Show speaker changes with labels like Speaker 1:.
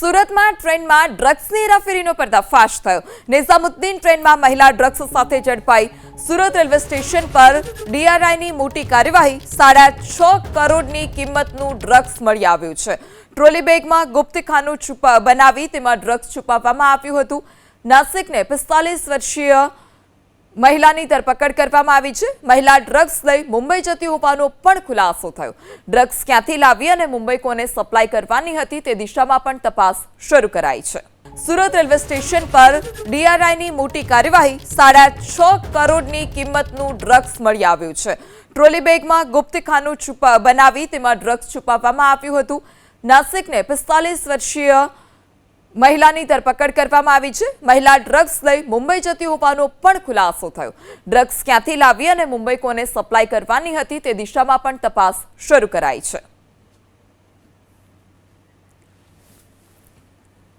Speaker 1: સુરતમાં ટ્રેનમાં ડ્રગ્સની હેરાફેરીનો પર્દાફાશ થયો। નિઝામુદ્દીન ટ્રેનમાં મહિલા ડ્રગ્સ સાથે ઝડપાઈ। સુરત રેલવે સ્ટેશન પર ડીઆરઆઈની મોટી કાર્યવાહી। 6.5 કરોડની કિંમતનું ડ્રગ્સ મળી આવ્યું છે। ટ્રોલી બેગમાં ગુપ્તખાનું બનાવી તેમાં ડ્રગ્સ છુપાવવામાં આવ્યું હતું। નાસિકને 45 વર્ષીય મહિલાની ધરપકડ કરવામાં આવી છે। મહિલા ડ્રગ્સ લઈ મુંબઈ જતી હોવાનો પણ ખુલાસો થયો। ડ્રગ્સ ક્યાંથી લાવી અને મુંબઈ કોને સપ્લાય કરવાની હતી તે દિશામાં પણ તપાસ શરૂ કરાઈ છે। સુરત રેલવે સ્ટેશન પર ડીઆરઆઈની મોટી કાર્યવાહી। 6.5 કરોડની કિંમતનું ડ્રગ્સ મળી આવ્યું છે। ટ્રોલી બેગમાં ગુપ્તખાનું બનાવી તેમાં ડ્રગ્સ છુપાવવામાં આવ્યું હતું। નાસિકને 45 વર્ષીય મહિલાની ધરપકડ કરવામાં આવી છે। મહિલા ડ્રગ્સ લઈ મુંબઈ જતી હોવાનો પણ ખુલાસો થયો। ડ્રગ્સ ક્યાંથી લાવી અને મુંબઈ કોને સપ્લાય કરવાની હતી તે દિશામાં પણ તપાસ શરૂ કરાઈ છે।